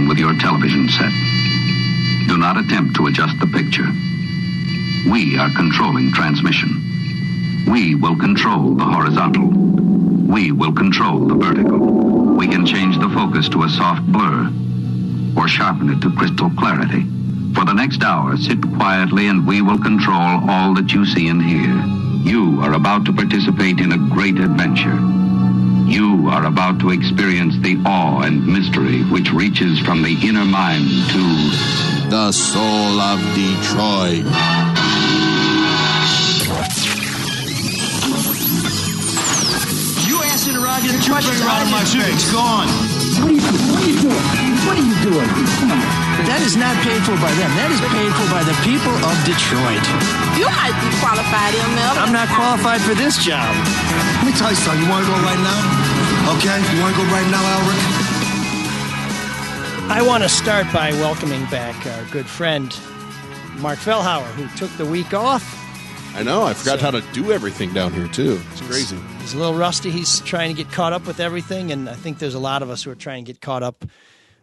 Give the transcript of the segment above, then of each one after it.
alone with your television set. Do not attempt to adjust the picture. We are controlling transmission. We will control the horizontal. We will control the vertical. We can change the focus to a soft blur or sharpen it to crystal clarity. For the next hour, sit quietly and we will control all that you see and hear. You are about to participate in a great adventure. You are about to experience the awe and mystery which reaches from the inner mind to the soul of Detroit. Get the pressure out of my face. It's gone. What are you doing? What are you doing? Come on. That is not paid for by them. That is paid for by the people of Detroit. You might be qualified, ML. I'm not qualified for this job. Let me tell you something. You want to go right now? Okay? You want to go right now, Elrick? I want to start by welcoming back our good friend, Mark Fellhauer, who took the week off. I know. I forgot how to do everything down here, too. It's crazy. He's a little rusty. He's trying to get caught up with everything, and I think there's a lot of us who are trying to get caught up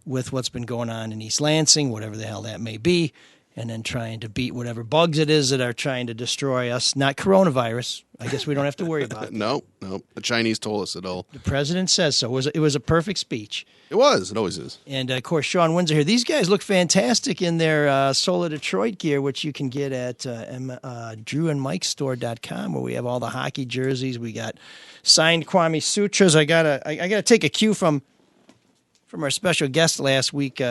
with what's been going on in East Lansing, whatever the hell that may be, and then trying to beat whatever bugs it is that are trying to destroy us. Not coronavirus. I guess we don't have to worry about it. No. The Chinese told us it all. The president says so. It was a perfect speach. It was. It always is. And, of course, Sean Windsor here. These guys look fantastic in their Solar Detroit gear, which you can get at drewandmikestore.com, where we have all the hockey jerseys. We got signed Kwame Sutras. I gotta take a cue from our special guest last week,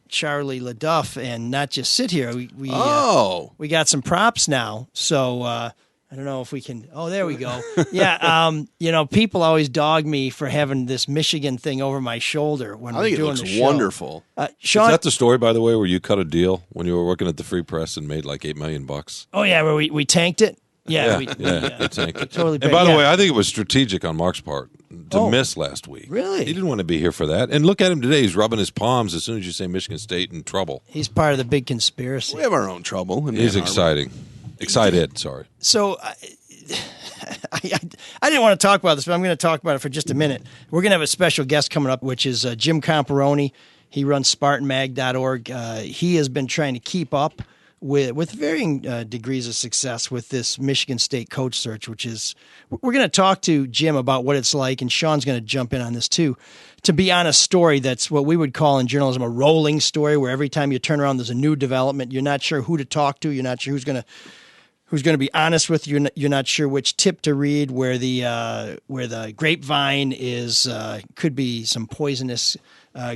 Charlie LaDuff, and not just sit here. We got some props now. So I don't know if we can. Oh, there we go. Yeah, people always dog me for having this Michigan thing over my shoulder when we're doing the show. I think it looks wonderful. Sean, is that the story, by the way, where you cut a deal when you were working at the Free Press and made like $8 million? Oh yeah, where we tanked it. Yeah, we tanked it. Totally. And by the way, I think it was strategic on Mark's part to miss last week. Really? He didn't want to be here for that. And look at him today; he's rubbing his palms as soon as you say Michigan State in trouble. He's part of the big conspiracy. We have our own trouble. He's exciting. Excited. Sorry. So. I didn't want to talk about this, but I'm going to talk about it for just a minute. We're going to have a special guest coming up, which is Jim Comparoni. He runs SpartanMag.org. He has been trying to keep up with varying degrees of success with this Michigan State coach search, which is we're going to talk to Jim about what it's like, and Sean's going to jump in on this too, to be on a story that's what we would call in journalism a rolling story, where every time you turn around there's a new development. You're not sure who to talk to. You're not sure who's going to be honest with you. You're not sure which tip to read, where the grapevine is could be some poisonous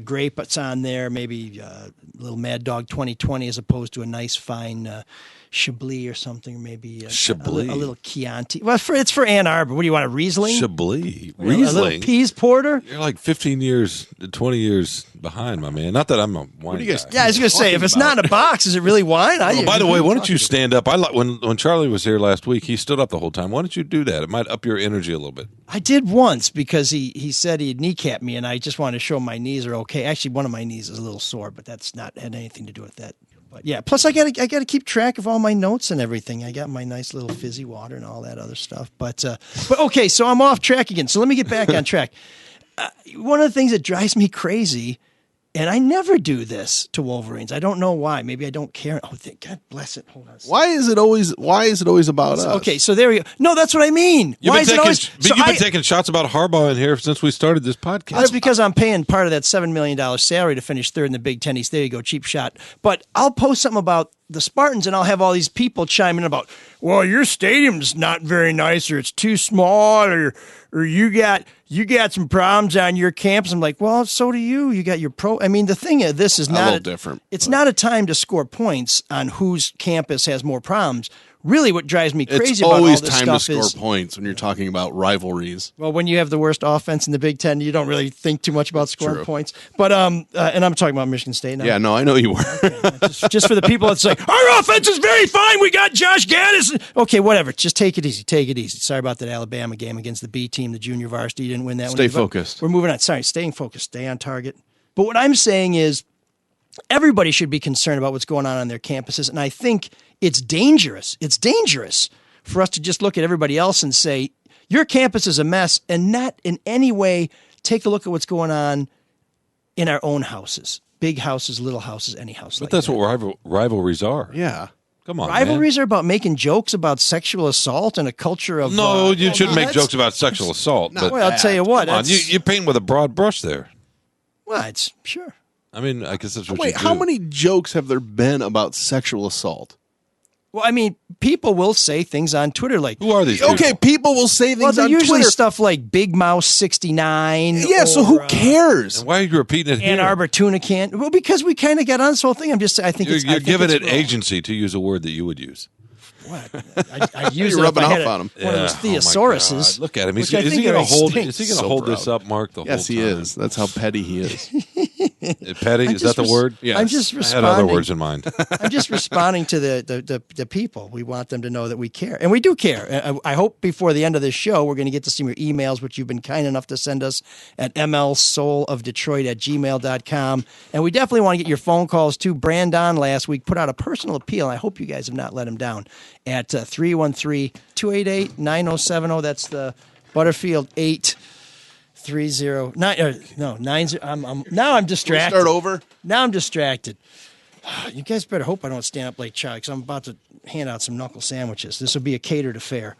grape that's on there, maybe a little Mad Dog 2020 as opposed to a nice fine Chablis or something, maybe a little Chianti. Well, it's for Ann Arbor. What do you want, a Riesling? Chablis. A little Pease Porter? You're like 15 years, 20 years behind, my man. Not that I'm a wine guy. Yeah, I was going to say, if it's not in a box, is it really wine? By the way, why don't you stand up? When Charlie was here last week, he stood up the whole time. Why don't you do that? It might up your energy a little bit. I did once because he said he'd kneecap me, and I just wanted to show my knees are okay. Actually, one of my knees is a little sore, but that's not had anything to do with that. But yeah, plus I got to keep track of all my notes and everything. I got my nice little fizzy water and all that other stuff. But okay, so I'm off track again. So let me get back on track. One of the things that drives me crazy, and I never do this to Wolverines. I don't know why. Maybe I don't care. Oh, God bless it. Hold on. Why is it always about us? Okay, so there we go. No, that's what I mean. You've been taking shots about Harbaugh in here since we started this podcast. That's because I'm paying part of that $7 million salary to finish third in the Big Ten East. There you go, cheap shot. But I'll post something about the Spartans, and I'll have all these people chime in about, well, your stadium's not very nice, or it's too small, or you got some problems on your campus. I'm like, well, so do you. You got your pro. I mean, the thing is, this is not different. It's not a time to score points on whose campus has more problems. Really, what drives me crazy about all this stuff is... It's always time to score points when you're talking about rivalries. Well, when you have the worst offense in the Big Ten, you don't really think too much about scoring points. But and I'm talking about Michigan State now. Yeah, no, I know you were. Okay, just for the people that say, our offense is very fine, we got Josh Gaddis. Okay, whatever. Just take it easy. Take it easy. Sorry about that Alabama game against the B team, the junior varsity. You didn't win that one. Stay focused. We're moving on. Sorry, staying focused. Stay on target. But what I'm saying is everybody should be concerned about what's going on their campuses, and I think it's dangerous. It's dangerous for us to just look at everybody else and say, your campus is a mess, and not in any way take a look at what's going on in our own houses. big houses, little houses, any house. But like that's that. what rivalries are. Yeah. Come on, Rivalries man. are about making jokes about sexual assault and a culture of. No, you shouldn't make that's- jokes about sexual assault. But Well, I'll tell you what. come on, That's, you paint with a broad brush there. well, it's sure. I mean, I guess that's what Wait, you do. how many jokes have there been about sexual assault? Well, I mean, people will say things on Twitter like, Who are these Okay, people? people will say well, things they're on usually Twitter. stuff like Big Mouse 69. Yeah, so who cares? And why are you repeating it here? Ann Arbor tuna can. Well, because we kind of got on this whole thing. I think You're, it's. I you're think giving it's it wrong. agency, to use a word that you would use. What? I'd use You're it if rubbing I had off on him. one of those Oh, my thesauruses. God. Look at him. which Is I he think going to already hold? stinks. Is he going to So hold proud. this up, Mark? The whole Yes, he time? is. That's how petty he is. Petty? I'm Is that just the word? Yes. I'm just I had responding. other words in mind. I'm just responding to the people. We want them to know that we care. And we do care. I hope before the end of this show, we're going to get to see your emails, which you've been kind enough to send us at mlsoulofdetroit@gmail.com. And we definitely want to get your phone calls, too. Brandon last week put out a personal appeal, and I hope you guys have not let him down, at 313-288-9070. That's the Butterfield 830-90. Now I'm distracted. Start over. Now I'm distracted. You guys better hope I don't stand up late, Charlie, because I'm about to hand out some knuckle sandwiches. This will be a catered affair.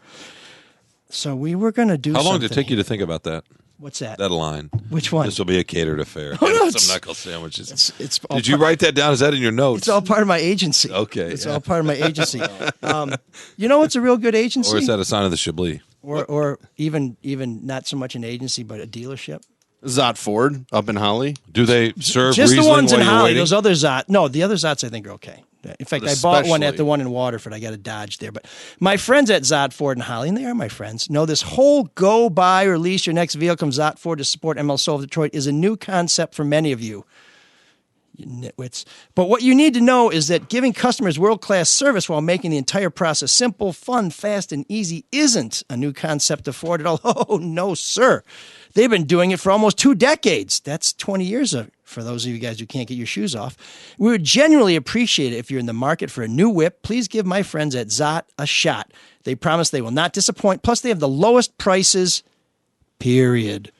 So we were going to do How long did it something take you to think about that? What's that? That line. Which one? This will be a catered affair. Oh, no, Some it's- knuckle sandwiches. It's all Did you part- write that down? Is that in your notes? It's all part of my agency. Okay, It's yeah. all part of my agency. You know what's a real good agency? Or is that a sign of the Chablis? Or even not so much an agency, but a dealership? Zott Ford up in Holly. Do they serve Just Riesling the ones in while you're Holly. waiting? Those other Zot. No, the other Zots I think are okay. In fact, I bought one at Especially- the one in Waterford. I got a Dodge there. But my friends at Zott Ford and Holly, and they are my friends, know this whole go, buy, or lease your next vehicle from Zott Ford to support ML Soul of Detroit is a new concept for many of you. You nitwits. But what you need to know is that giving customers world-class service while making the entire process simple, fun, fast, and easy isn't a new concept to Ford at all. Oh, no, sir. They've been doing it for almost 2 decades. That's 20 years for those of you guys who can't get your shoes off. We would genuinely appreciate it if you're in the market for a new whip. Please give my friends at Zott a shot. They promise they will not disappoint. Plus, they have the lowest prices, period.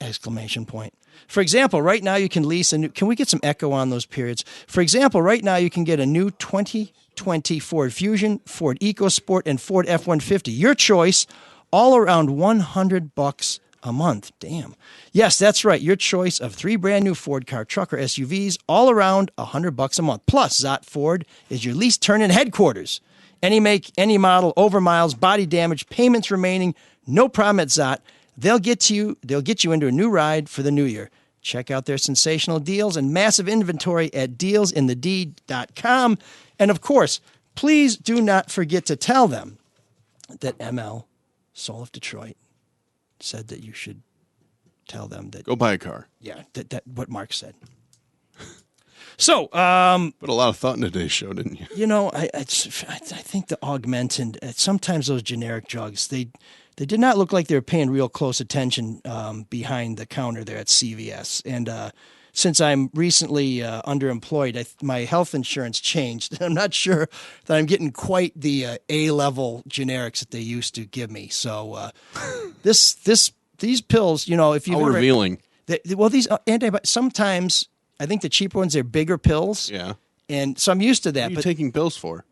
Exclamation point. For example, right now you can lease a new... Can we get some echo on those periods? For example, right now you can get a new 2020 Ford Fusion, Ford EcoSport, and Ford F-150. Your choice, all around $100 a month. Damn. Yes, that's right. Your choice of 3 brand new Ford car, truck, or SUVs, all around $100 a month. Plus, Zott Ford is your lease turn-in headquarters. Any make, any model, over miles, body damage, payments remaining, no problem at Zott. They'll get you into a new ride for the new year. Check out their sensational deals and massive inventory at dealsinthedeed.com. And of course, please do not forget to tell them that ML, Soul of Detroit, said that you should tell them that. Go buy a car. Yeah, that what Mark said. So, Put a lot of thought in today's show, didn't you? you know, I think the Augmentin, sometimes those generic drugs, they did not look like they were paying real close attention behind the counter there at CVS. And since I'm recently underemployed, my health insurance changed. I'm not sure that I'm getting quite the A-level generics that they used to give me. So these pills, you know, if you've How ever, revealing. these antibiotics, sometimes I think the cheaper ones, they're bigger pills. Yeah. And so I'm used to What that. are you But taking pills for?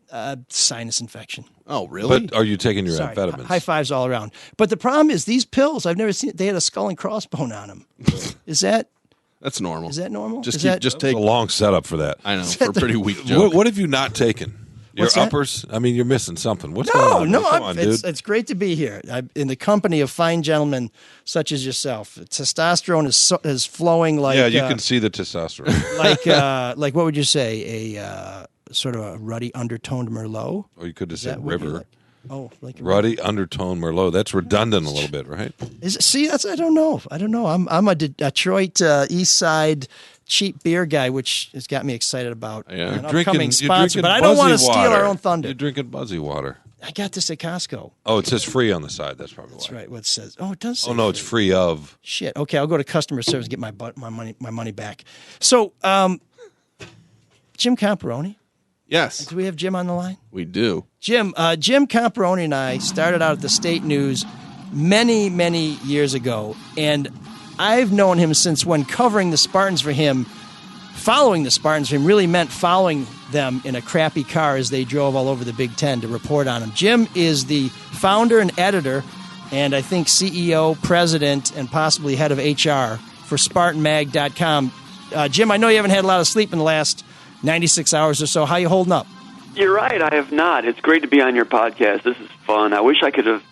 sinus infection. Oh, really? But are you taking your Sorry, amphetamines? high fives all around. But the problem is these pills, I've never seen, they had a skull and crossbone on them. Is that That's normal. normal? Just Is keep, that- just It's take. a long setup for that. I know, for a pretty weak joke. What have you not taken? Your What's that? uppers? I mean, you're missing something. What's going No, on? Come on, dude. it's great to be here. I'm in the company of fine gentlemen such as yourself. Testosterone is flowing like Yeah, you can see the testosterone. like what would you say, a sort of a ruddy undertoned Merlot? Or you could have Is that said what you river. like? Oh, like a Ruddy undertone Merlot. That's redundant a little bit, right? Is it, see, that's I don't know. I'm a Detroit East Side cheap beer guy, which has got me excited about Yeah. an You're upcoming you're sponsor. drinking But I don't want to Buzzy steal water. our own thunder. You're drinking Buzzy water. I got this at Costco. Oh, it says free on the side. That's probably That's why. right. What it says? Oh, it does. Say Oh no, it's free of. Shit. Okay, I'll go to customer service and get my money back. So, Jim Camperoni. Yes, Do we have Jim on the line? we do. Jim Camperoni and I started out at the State News many, many years ago, and I've known him since when covering the Spartans for him following the Spartans and really meant following them in a crappy car as they drove all over the Big Ten to report on them. Jim is the founder and editor, and I think CEO, president, and possibly head of HR for SpartanMag.com. Jim, I know you haven't had a lot of sleep in the last 96 hours or so. How you holding up? You're right, I have not. It's great to be on your podcast. This is fun. I wish I could have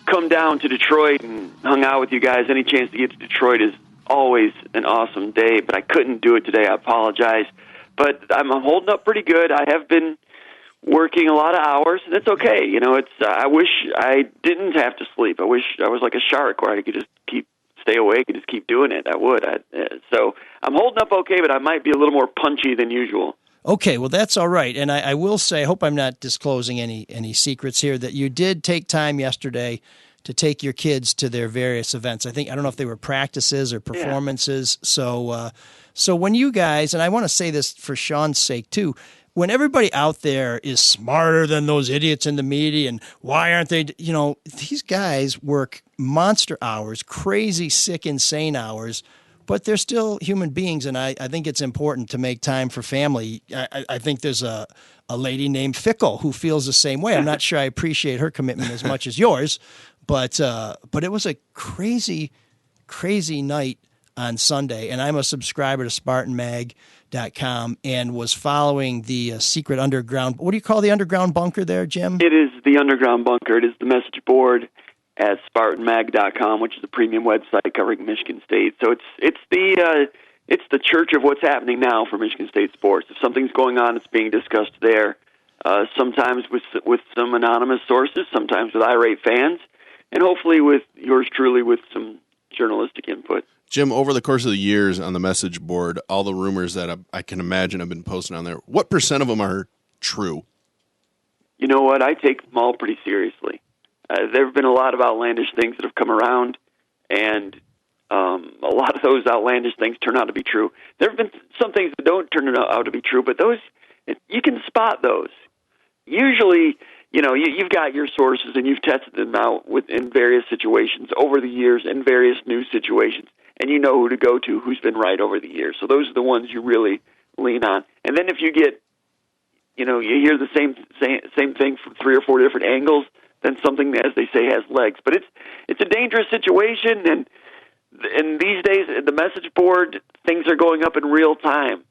come down to Detroit and hung out with you guys. Any chance to get to Detroit is always an awesome day, but I couldn't do it today. I apologize. But I'm holding up pretty good. I have been working a lot of hours, and it's okay. You know, I wish I didn't have to sleep. I wish I was like a shark where I could just stay awake and just keep doing it. I would. So I'm holding up okay, but I might be a little more punchy than usual. Okay, well, that's all right. And I will say, I hope I'm not disclosing any secrets here, that you did take time yesterday to take your kids to their various events. I don't know if they were practices or performances. Yeah. So when you guys, and I want to say this for Sean's sake too, when everybody out there is smarter than those idiots in the media and why aren't they, these guys work monster hours, crazy, sick, insane hours, but they're still human beings, and I think it's important to make time for family. I think there's a lady named Fickle who feels the same way. I'm not sure I appreciate her commitment as much as yours, but it was a crazy, crazy night on Sunday, and I'm a subscriber to SpartanMag.com and was following the secret underground. What do you call the underground bunker there, Jim? It is the underground bunker. It is the message board at SpartanMag.com, which is a premium website covering Michigan State. So it's the church of what's happening now for Michigan State sports. If something's going on, it's being discussed there. Sometimes with some anonymous sources, sometimes with irate fans, and hopefully with yours truly with some journalistic input. Jim, over the course of the years on the message board, all the rumors that I can imagine have been posted on there, what % of them are true? You know what? I take them all pretty seriously. There have been a lot of outlandish things that have come around, and a lot of those outlandish things turn out to be true. There have been some things that don't turn out to be true, but those, you can spot those. Usually, you've got your sources, and you've tested them out in various situations over the years in various news situations, and you know who to go to, who's been right over the years. So those are the ones you really lean on. And then if you get, you hear the same thing from 3 or 4 different angles, then something, as they say, has legs. But it's a dangerous situation, and these days, the message board, things are going up in real time.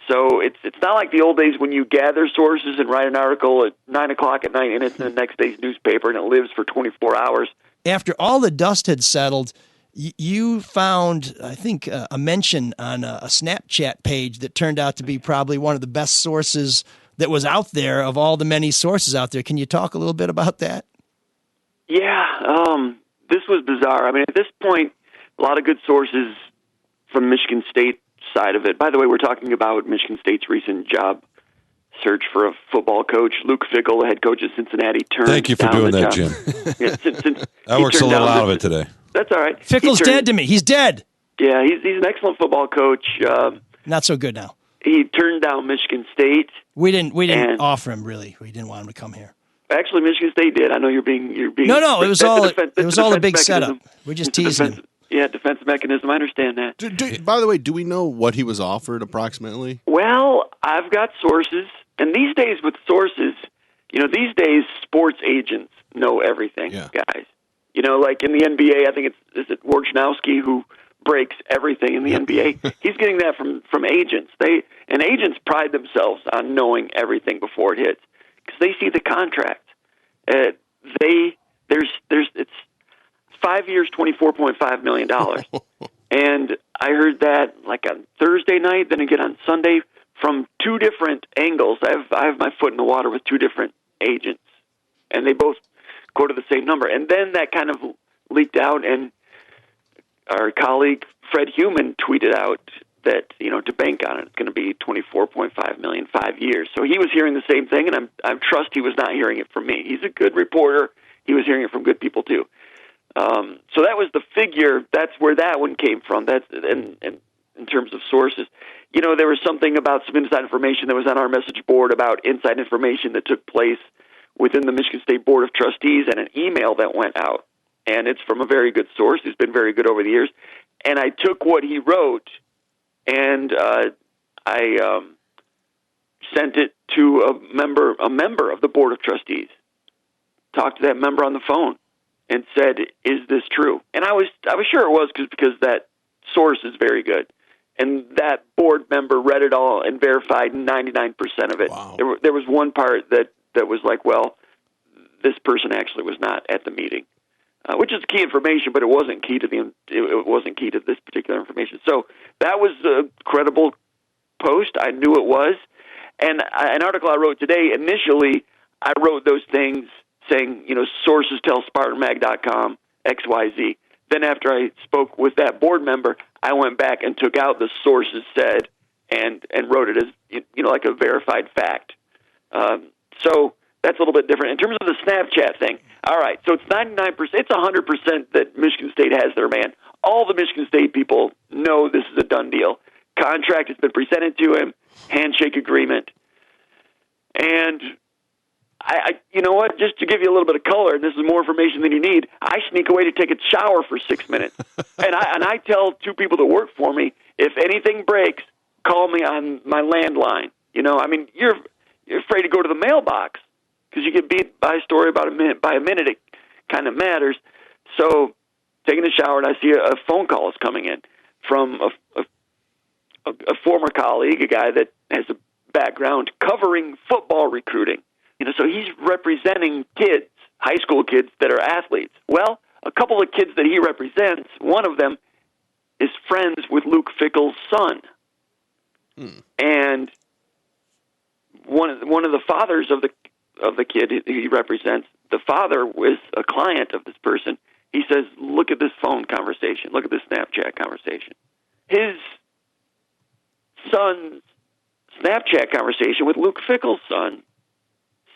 So it's not like the old days when you gather sources and write an article at 9 o'clock at night, and it's in the next day's newspaper, and it lives for 24 hours. After all the dust had settled, you found, I think, a mention on a Snapchat page that turned out to be probably one of the best sources that was out there of all the many sources out there. Can you talk a little bit about that? Yeah, this was bizarre. I mean, at this point, a lot of good sources from Michigan State side of it. By the way, we're talking about Michigan State's recent job search for a football coach. Luke Fickell, the head coach of Cincinnati, turned down. Thank you for doing that, job. Jim. Since I worked a little out of it today. That's all right. Fickell's dead to me. He's dead. Yeah, he's an excellent football coach. Not so good now. He turned down Michigan State. We didn't offer him, really. We didn't want him to come here. Actually, Michigan State did. I know you're being. No, it was all a big setup. We just teased him. Yeah, defense mechanism. I understand that. By the way, do we know what he was offered approximately? Well, I've got sources, and these days with sources, these days sports agents know everything, guys. Like in the NBA, I think is it Wojnarowski who breaks everything in the NBA. He's getting that from agents. Agents pride themselves on knowing everything before it hits because they see the contract. It's 5 years, $24.5 million, and I heard that like on Thursday night, then again on Sunday from 2 different angles. I have my foot in the water with 2 different agents, and they both quoted the same number. And then that kind of leaked out, and our colleague Fred Heumann tweeted out that to bank on it, it's going to be $24.5 million 5 years. So he was hearing the same thing, and I trust he was not hearing it from me. He's a good reporter. He was hearing it from good people too. So that was the figure. That's where that one came from. That's in terms of sources. There was something about some inside information that was on our message board about inside information that took place within the Michigan State Board of Trustees and an email that went out. And it's from a very good source who's been very good over the years. And I took what he wrote, and I sent it to a member of the board of trustees. Talked to that member on the phone and said, "Is this true?" And I was sure it was because that source is very good. And that board member read it all and verified 99% of it. Wow. There was one part that was like, well, this person actually was not at the meeting, which is key information, but it wasn't key to it wasn't key to this particular information. So that was a credible post. I knew it was. And an article I wrote today, initially, I wrote those things saying, sources tell SpartanMag.com, XYZ. Then after I spoke with that board member, I went back and took out the sources said and wrote it as, like a verified fact. So that's a little bit different. In terms of the Snapchat thing, all right, so it's 99%, it's 100% that Michigan State has their man. All the Michigan State people know this is a done deal. Contract has been presented to him, handshake agreement. And I you know what, just to give you a little bit of color, and this is more information than you need, I sneak away to take a shower for 6 minutes. and I tell two people that work for me, if anything breaks, call me on my landline. You're afraid to go to the mailbox because you get beat by a story by a minute. It kind of matters. So taking a shower, and I see a phone call is coming in from a former colleague, a guy that has a background covering football recruiting. So he's representing kids, high school kids that are athletes. Well, a couple of kids that he represents, one of them is friends with Luke Fickell's son. And one of the fathers of the kid he represents, the father was a client of this person. He says, "Look at this phone conversation. Look at this Snapchat conversation." His son's Snapchat conversation with Luke Fickell's son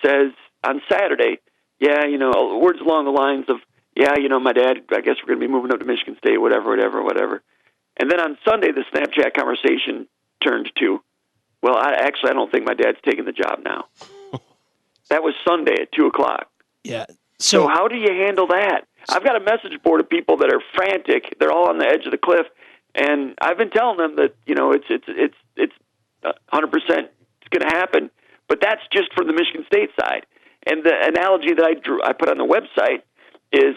says on Saturday, words along the lines of, my dad, I guess we're going to be moving up to Michigan State, whatever. And then on Sunday, the Snapchat conversation turned to, well, I don't think my dad's taking the job now. That was Sunday at 2:00. Yeah. So how do you handle that? I've got a message board of people that are frantic. They're all on the edge of the cliff. And I've been telling them that, it's 100% it's going to happen. But that's just for the Michigan State side. And the analogy that I put on the website is,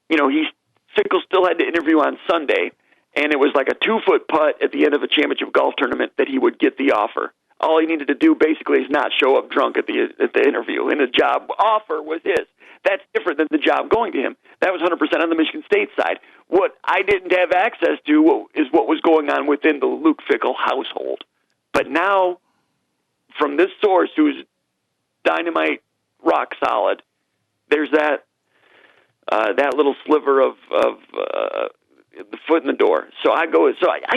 Fickell still had to interview on Sunday, and it was like a 2-foot putt at the end of a championship golf tournament that he would get the offer. All he needed to do basically is not show up drunk at the interview, and the job offer was his. That's different than the job going to him. That was 100% on the Michigan State side. What I didn't have access to is what was going on within the Luke Fickell household. But now, from this source who's dynamite, rock solid, there's that little sliver of the foot in the door. So I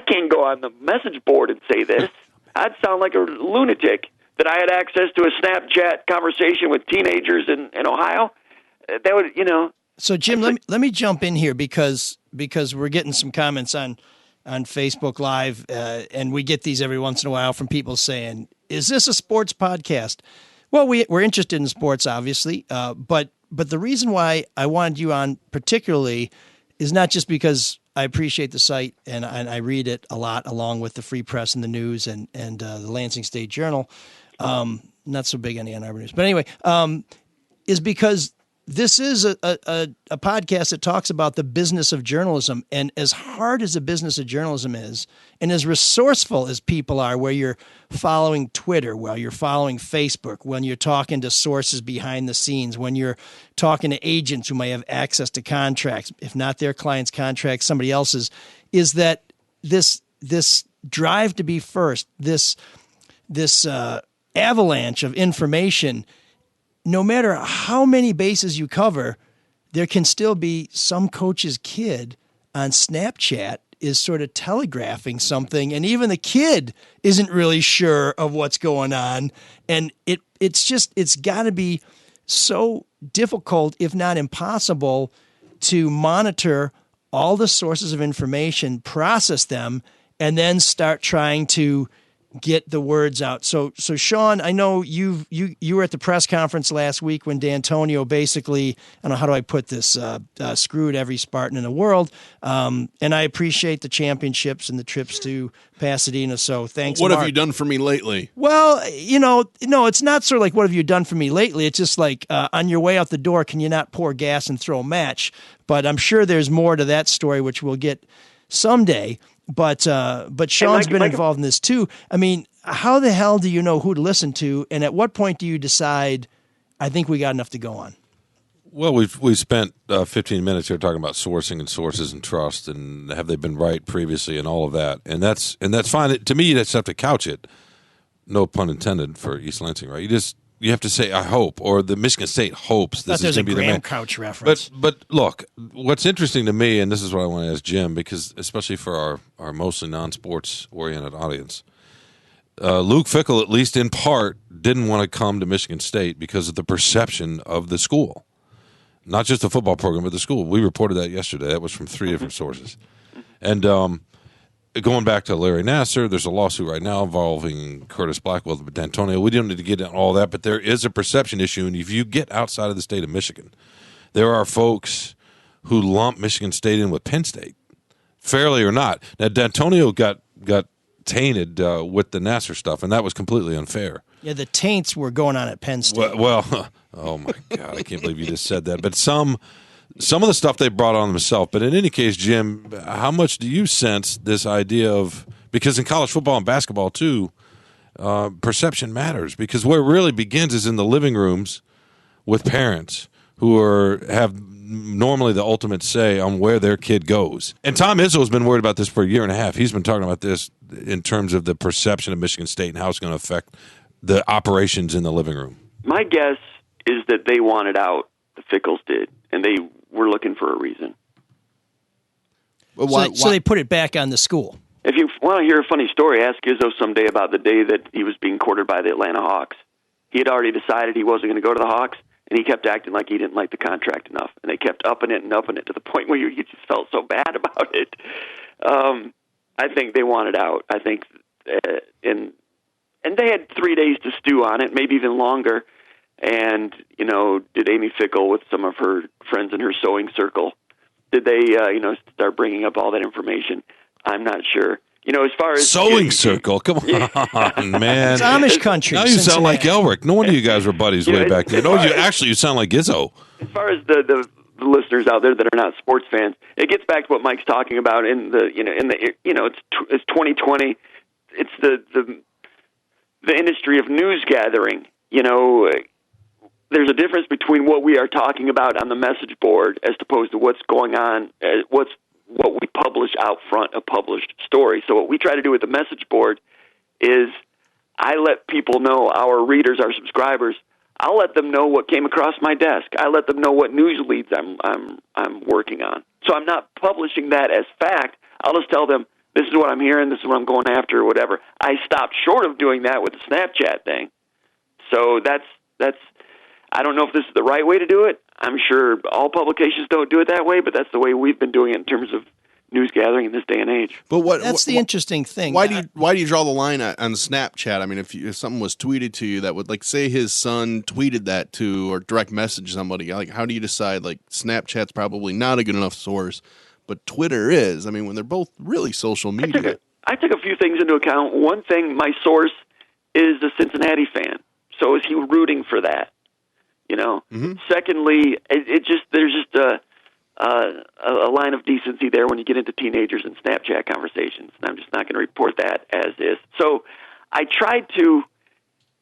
can't go on the message board and say this. I'd sound like a lunatic that I had access to a Snapchat conversation with teenagers in Ohio. That would, So Jim, let me jump in here because we're getting some comments on Facebook Live, and we get these every once in a while from people saying, "Is this a sports podcast?" Well, we're interested in sports, obviously, but the reason why I wanted you on particularly is not just because I appreciate the site and I read it a lot, along with the Free Press and the News and the Lansing State Journal. Not so big on the Ann Arbor News, but anyway, is because this is a podcast that talks about the business of journalism, and as hard as the business of journalism is, and as resourceful as people are, where you're following Twitter, while you're following Facebook, when you're talking to sources behind the scenes, when you're talking to agents who may have access to contracts, if not their client's contracts, somebody else's, is that this drive to be first, this avalanche of information. No matter how many bases you cover, there can still be some coach's kid on Snapchat is sort of telegraphing something, and even the kid isn't really sure of what's going on. And it's got to be so difficult, if not impossible, to monitor all the sources of information, process them, and then start trying to get the words out. So Sean, I know you were at the press conference last week when D'Antonio basically, I don't know, how do I put this, screwed every Spartan in the world. And I appreciate the championships and the trips to Pasadena. So thanks. What Mark. have you done for me lately? Well, no, it's not sort of like, what have you done for me lately? It's just like, on your way out the door, can you not pour gas and throw a match? But I'm sure there's more to that story, which we'll get someday. But Sean's been involved in this too. I mean, how the hell do you know who to listen to? And at what point do you decide, I think we got enough to go on? Well, we've spent 15 minutes here talking about sourcing and sources and trust and have they been right previously and all of that, and that's fine. To me, you just have to couch it. No pun intended for East Lansing, right? You have to say, I hope, or the Michigan State hopes this is going to be the man. Graham Couch reference. But look, what's interesting to me, and this is what I want to ask Jim, because especially for our mostly non-sports oriented audience, Luke Fickell, at least in part, didn't want to come to Michigan State because of the perception of the school. Not just the football program, but the school. We reported that yesterday. That was from 3 different sources. And going back to Larry Nasser, there's a lawsuit right now involving Curtis Blackwell with D'Antonio. We don't need to get into all that, but there is a perception issue. And if you get outside of the state of Michigan, there are folks who lump Michigan State in with Penn State, fairly or not. Now, D'Antonio got tainted with the Nasser stuff, and that was completely unfair. Yeah, the taints were going on at Penn State. Well, oh my God, I can't believe you just said that. But some of the stuff they brought on themselves. But in any case, Jim, how much do you sense this idea of, because in college football and basketball too, perception matters, because where it really begins is in the living rooms with parents who have normally the ultimate say on where their kid goes. And Tom Izzo has been worried about this for a year and a half. He's been talking about this in terms of the perception of Michigan State and how it's going to affect the operations in the living room. My guess is that they wanted out, the Fickles did, and they were looking for a reason. So they put it back on the school. If you want to hear a funny story, ask Izzo someday about the day that he was being courted by the Atlanta Hawks. He had already decided he wasn't going to go to the Hawks, and he kept acting like he didn't like the contract enough. And they kept upping it to the point where you just felt so bad about it. I think they wanted out. I think, and they had 3 days to stew on it, maybe even longer. And, did Amy Fickell with some of her friends in her sewing circle, did they, start bringing up all that information? I'm not sure. As far as sewing circle, come on, man. It's Amish country. Now you sound like Elrick. No wonder you guys were buddies way back then. No, you sound like Izzo. As far as the listeners out there that are not sports fans, it gets back to what Mike's talking about. It's 2020. It's the industry of news gathering. There's a difference between what we are talking about on the message board as opposed to what's going on, what we publish out front, a published story. So what we try to do with the message board is I let people know, our readers, our subscribers, I'll let them know what came across my desk. I let them know what news leads I'm working on. So I'm not publishing that as fact. I'll just tell them, this is what I'm hearing, this is what I'm going after, or whatever. I stopped short of doing that with the Snapchat thing. So that's I don't know if this is the right way to do it. I'm sure all publications don't do it that way, but that's the way we've been doing it in terms of news gathering in this day and age. But that's the interesting thing. Why do you draw the line on Snapchat? I mean, if something was tweeted to you that would, like, say his son tweeted that to, or direct message somebody, like, how do you decide, like, Snapchat's probably not a good enough source, but Twitter is? I mean, when they're both really social media. I took a few things into account. One thing, my source is a Cincinnati fan. So is he rooting for that? Mm-hmm. Secondly, there's just a line of decency there when you get into teenagers and Snapchat conversations, and I'm just not going to report that as is. So I tried to,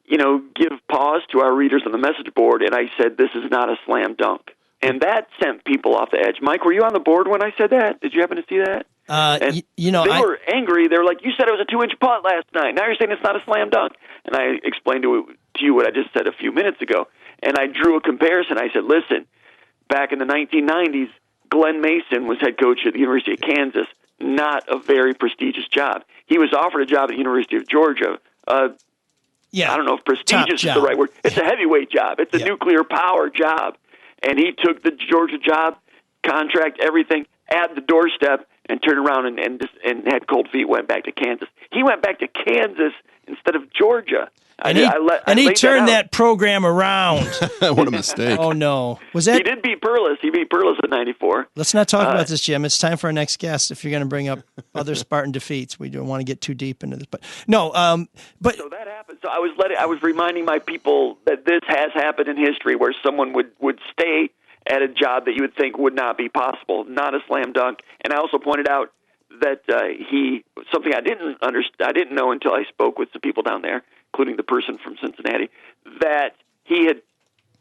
give pause to our readers on the message board, and I said, this is not a slam dunk. And that sent people off the edge. Mike, were you on the board when I said that? Did you happen to see that? They were angry. They were like, you said it was a 2-inch putt last night. Now you're saying it's not a slam dunk. And I explained to you what I just said a few minutes ago. And I drew a comparison. I said, listen, back in the 1990s, Glenn Mason was head coach at the University of Kansas, not a very prestigious job. He was offered a job at the University of Georgia. I don't know if prestigious is the right word. It's a heavyweight job. It's a nuclear power job. And he took the Georgia job, contract, everything, at the doorstep, and turned around and had cold feet, went back to Kansas. He went back to Kansas instead of Georgia. And he turned that program around. What a mistake. Oh, no. Was that? He did beat Perlis. He beat Perlis at 94. Let's not talk about this, Jim. It's time for our next guest. If you're going to bring up other Spartan defeats, we don't want to get too deep into this. But no, but so that happened. So I was reminding my people that this has happened in history, where someone would stay at a job that you would think would not be possible, not a slam dunk. And I also pointed out that something I didn't know until I spoke with some people down there, including the person from Cincinnati, that he had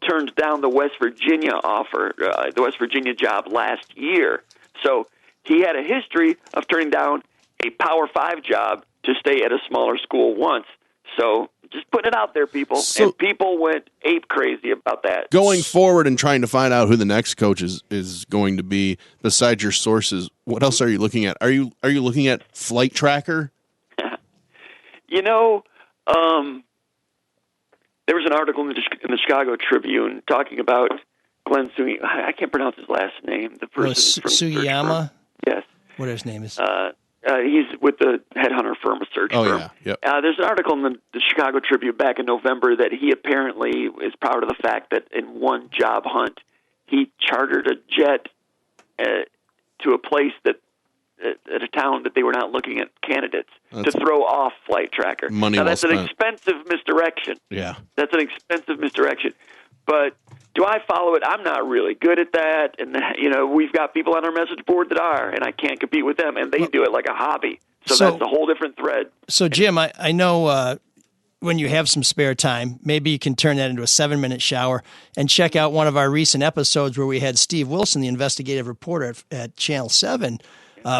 turned down the West Virginia offer, the West Virginia job last year. So he had a history of turning down a Power 5 job to stay at a smaller school once. So just putting it out there, people. So, and people went ape crazy about that. Going forward and trying to find out who the next coach is going to be, besides your sources, what else are you looking at? Are you looking at Flight Tracker? There was an article in the Chicago Tribune talking about Glenn Sugiyama. I can't pronounce his last name. The person from Sugiyama? Yes. Whatever his name is. He's with the headhunter firm, a search firm. Yeah. Yep. There's an article in the Chicago Tribune back in November that he apparently is proud of the fact that in one job hunt, he chartered a jet to a place at a town that they were not looking at candidates to throw off Flight Tracker. Now, that's an expensive misdirection. Yeah. That's an expensive misdirection. But do I follow it? I'm not really good at that. And, we've got people on our message board that are, and I can't compete with them, and they do it like a hobby. So that's a whole different thread. So, Jim, I know when you have some spare time, maybe you can turn that into a 7-minute shower and check out one of our recent episodes where we had Steve Wilson, the investigative reporter at Channel 7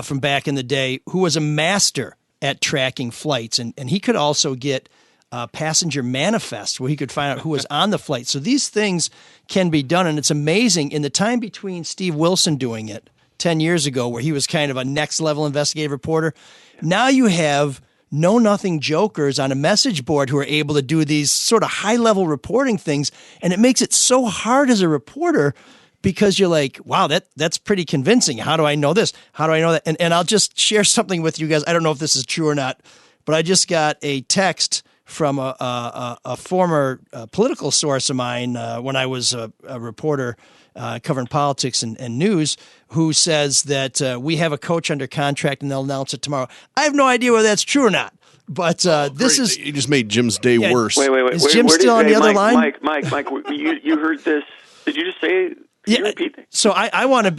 from back in the day, who was a master at tracking flights. And he could also get passenger manifests where he could find out who was on the flight. So these things can be done, and it's amazing. In the time between Steve Wilson doing it 10 years ago, where he was kind of a next-level investigative reporter, now you have know-nothing jokers on a message board who are able to do these sort of high-level reporting things, and it makes it so hard as a reporter because you're like, wow, that's pretty convincing. How do I know this? How do I know that? And I'll just share something with you guys. I don't know if this is true or not, but I just got a text from a former political source of mine when I was a reporter covering politics and news, who says that we have a coach under contract and they'll announce it tomorrow. I have no idea whether that's true or not, but this is... You just made Jim's day worse. Wait. Is Jim still on the other line? Mike, you heard this. Did you just say... Yeah. So I want to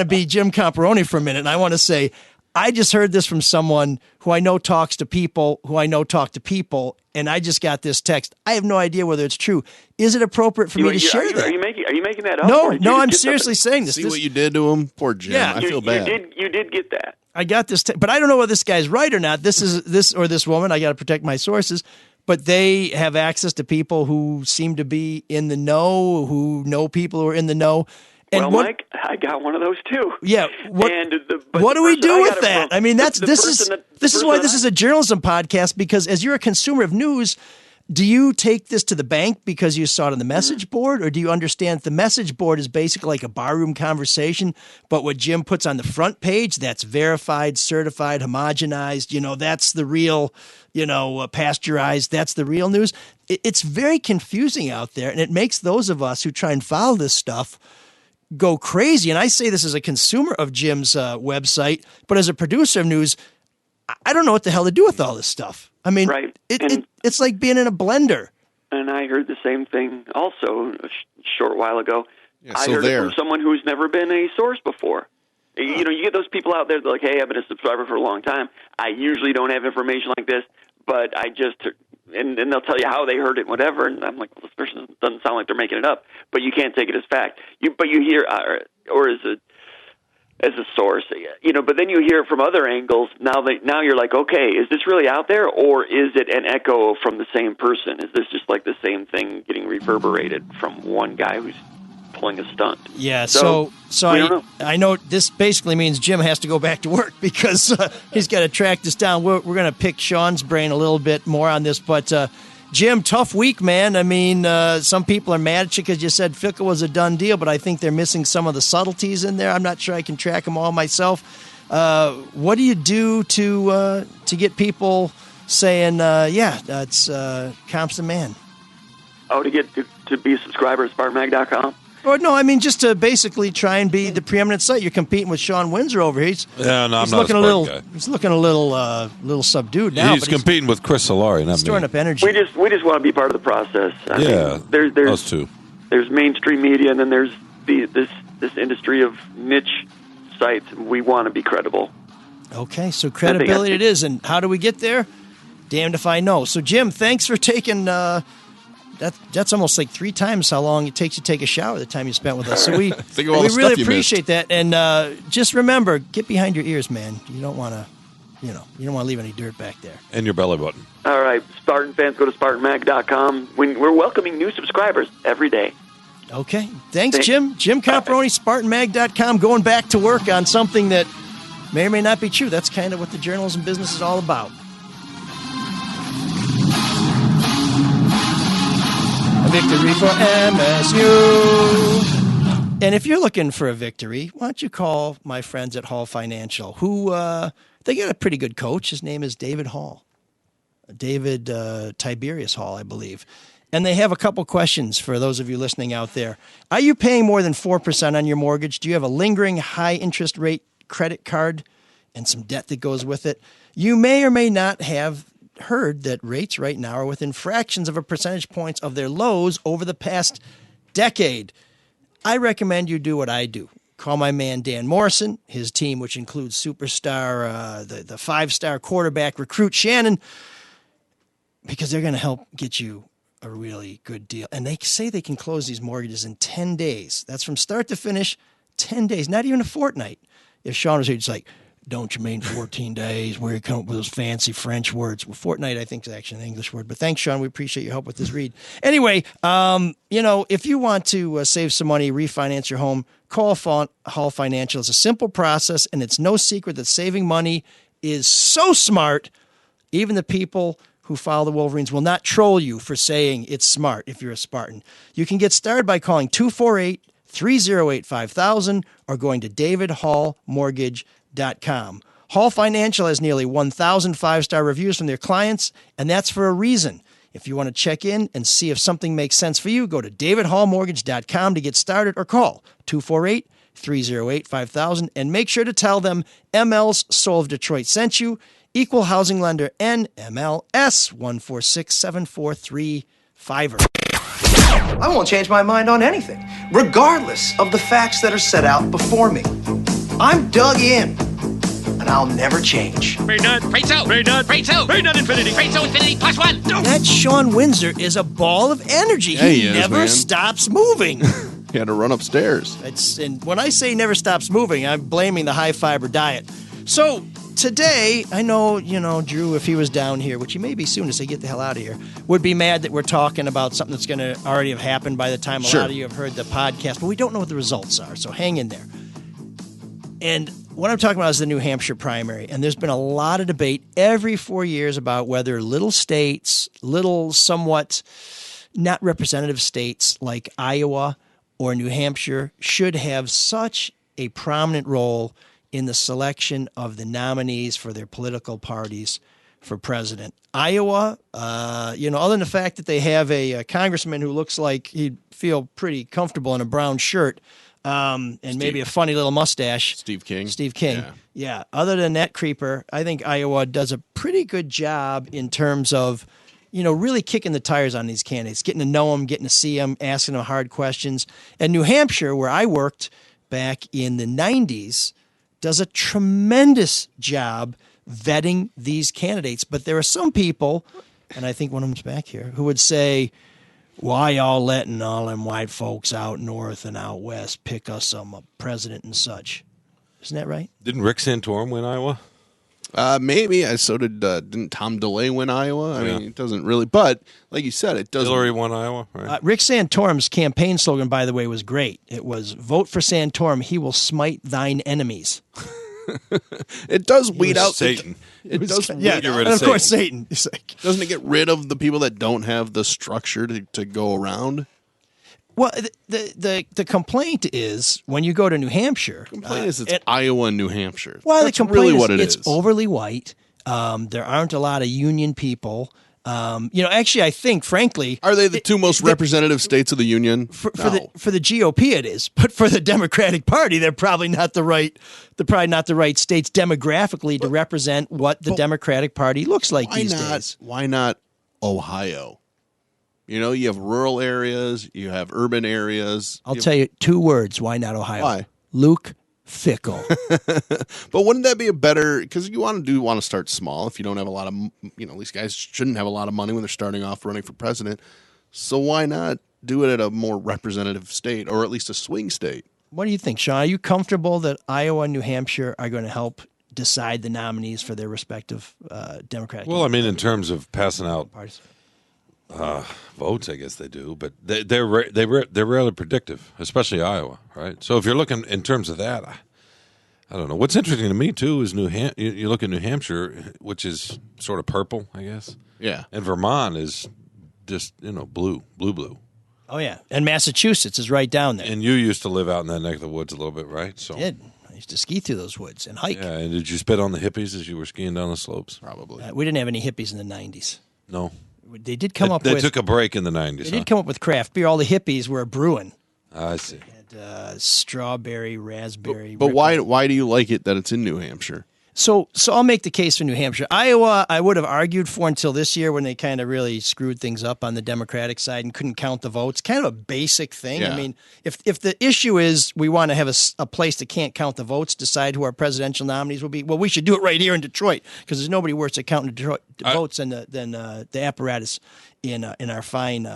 be Jim Comparoni for a minute, and I want to say I just heard this from someone who I know talks to people, and I just got this text. I have no idea whether it's true. Is it appropriate for me to share that? Are you making that up? No, I'm seriously saying this. See what you did to him? Poor Jim. Yeah, I feel bad. You did get that. I got this, but I don't know whether this guy's right or not. This woman. I got to protect my sources. But they have access to people who seem to be in the know, who know people who are in the know. And Mike, I got one of those too. Yeah. What do we do with that? I mean, this is why this is a journalism podcast, because as you're a consumer of news, do you take this to the bank because you saw it on the message board, or do you understand the message board is basically like a barroom conversation, but what Jim puts on the front page, that's verified, certified, homogenized, that's the real, pasteurized, that's the real news. It's very confusing out there, and it makes those of us who try and follow this stuff go crazy. And I say this as a consumer of Jim's website, but as a producer of news, I don't know what the hell to do with all this stuff. I mean, right. It's like being in a blender. And I heard the same thing also a short while ago. Yeah, I heard it from someone who's never been a source before. You get those people out there that are like, hey, I've been a subscriber for a long time. I usually don't have information like this, but I just... And they'll tell you how they heard it, whatever. And I'm like, well, this person doesn't sound like they're making it up, but you can't take it as fact. But you hear, or as a source, But then you hear it from other angles. Now you're like, okay, is this really out there, or is it an echo from the same person? Is this just like the same thing getting reverberated from one guy who's pulling a stunt? Yeah. So I know this basically means Jim has to go back to work because he's got to track this down. We're going to pick Sean's brain a little bit more on this, but Jim, tough week, man. I mean, some people are mad at you because you said Fickle was a done deal, but I think they're missing some of the subtleties in there. I'm not sure I can track them all myself. What do you do to get people saying, it's Comp's the man. Oh, to get to be a subscriber at SpartanMag.com? Or no, I mean just to basically try and be the preeminent site. You're competing with Sean Windsor over here. I'm not looking a little. guy. He's looking a little subdued now. He's competing with Chris Solari, not storing me. up energy. We just want to be part of the process. I mean, there's those two. There's mainstream media, and then there's this industry of niche sites, and we want to be credible. Okay, so credibility it is, and how do we get there? Damned if I know. So, Jim, thanks for taking. That's almost like 3 times how long it takes you to take a shower the time you spent with us. So we really appreciate that. And just remember, get behind your ears, man. You don't want to, leave any dirt back there. And your belly button. All right, Spartan fans, go to SpartanMag.com. We're welcoming new subscribers every day. Okay. Thanks, Jim. Jim Comparoni, SpartanMag.com, going back to work on something that may or may not be true. That's kind of what the journalism business is all about. A victory for MSU. And if you're looking for a victory, why don't you call my friends at Hall Financial, who they got a pretty good coach. His name is David Hall. David Tiberius Hall, I believe. And they have a couple questions for those of you listening out there. Are you paying more than 4% on your mortgage? Do you have a lingering high interest rate credit card and some debt that goes with it? You may or may not have heard that rates right now are within fractions of a percentage points of their lows over the past decade. I recommend you do what I do. Call my man Dan Morrison, his team, which includes superstar, the 5-star quarterback recruit Shannon, because they're going to help get you a really good deal. And they say they can close these mortgages in 10 days. That's from start to finish, 10 days, not even a fortnight. If Sean was here, he's like, don't you mean 14 days? Where you come up with those fancy French words? Well, fortnight, I think, is actually an English word. But thanks, Sean. We appreciate your help with this read. Anyway, if you want to save some money, refinance your home, call Hall Financial. It's a simple process, and it's no secret that saving money is so smart. Even the people who follow the Wolverines will not troll you for saying it's smart if you're a Spartan. You can get started by calling 248-308-5000 or going to davidhallmortgage.com. Hall Financial has nearly 1,000 5-star reviews from their clients, and that's for a reason. If you want to check in and see if something makes sense for you, go to davidhallmortgage.com to get started or call 248-308-5000 and make sure to tell them ML's Soul of Detroit sent you. Equal housing lender NMLS 1467435. I won't change my mind on anything, regardless of the facts that are set out before me. I'm dug in, and I'll never change. Freight nut. Freight two. Freight nut. Freight two. Freight nut infinity. Freight two infinity plus 1. That Sean Windsor is a ball of energy. Yeah, he he is, never man. stops moving. He had to run upstairs. And when I say never stops moving, I'm blaming the high fiber diet. So today, I know, Drew, if he was down here, which he may be soon as they get the hell out of here, would be mad that we're talking about something that's going to already have happened by the time a lot of you have heard the podcast. But we don't know what the results are, so hang in there. And what I'm talking about is the New Hampshire primary. And there's been a lot of debate every 4 years about whether little states, little somewhat not representative states like Iowa or New Hampshire should have such a prominent role in the selection of the nominees for their political parties for president. Iowa, other than the fact that they have a congressman who looks like he'd feel pretty comfortable in a brown shirt, and maybe a funny little mustache. Steve King. Yeah. Other than that creeper, I think Iowa does a pretty good job in terms of, really kicking the tires on these candidates, getting to know them, getting to see them, asking them hard questions. And New Hampshire, where I worked back in the 90s, does a tremendous job vetting these candidates. But there are some people, and I think one of them's back here, who would say, why y'all letting all them white folks out north and out west pick us some president and such? Isn't that right? Didn't Rick Santorum win Iowa? Maybe. So didn't Tom DeLay win Iowa? I mean, it doesn't really. But like you said, it doesn't. Hillary won Iowa, right? Rick Santorum's campaign slogan, by the way, was great. It was, vote for Santorum, he will smite thine enemies. It does weed out Satan. It does. Yeah, get rid and of of course Satan. It's like, Doesn't it get rid of the people that don't have the structure to go around? well, the complaint is when you go to New Hampshire. Complaint is it's Iowa and New Hampshire. Well, That's the complaint really what it is. is. It's overly white. There aren't a lot of union people. Actually, I think, frankly, are they the two most representative states of the union? For the GOP, it is, but for the Democratic Party, they're probably not the right states demographically to represent what the Democratic Party looks like these days. Why not Ohio? You have rural areas, you have urban areas. I'll tell you 2 words. Why not Ohio? Why? Luke Fickle. But wouldn't that be a better, because you want to start small. If you don't have a lot of, these guys shouldn't have a lot of money when they're starting off running for president. So why not do it at a more representative state, or at least a swing state? What do you think, Sean? Are you comfortable that Iowa and New Hampshire are going to help decide the nominees for their respective Democratic? Well, I mean, in terms of passing out parties. Votes, I guess they do, but they're rather predictive, especially Iowa, right? So if you're looking in terms of that, I don't know. What's interesting to me too is you look at New Hampshire, which is sort of purple, I guess. Yeah, and Vermont is just blue. Oh yeah, and Massachusetts is right down there. And you used to live out in that neck of the woods a little bit, right? So I did. I used to ski through those woods and hike. Yeah, and did you spit on the hippies as you were skiing down the slopes? Probably. We didn't have any hippies in the 90s. No. They did come up with... They took a break in the 90s, They did come up with craft beer. All the hippies were brewing. I see. And, strawberry, raspberry. But why do you like it that it's in New Hampshire? So I'll make the case for New Hampshire. Iowa, I would have argued for until this year when they kind of really screwed things up on the Democratic side and couldn't count the votes. Kind of a basic thing. Yeah. I mean, if the issue is we want to have a place that can't count the votes, decide who our presidential nominees will be, well, we should do it right here in Detroit because there's nobody worse at counting Detroit votes than the apparatus in our fine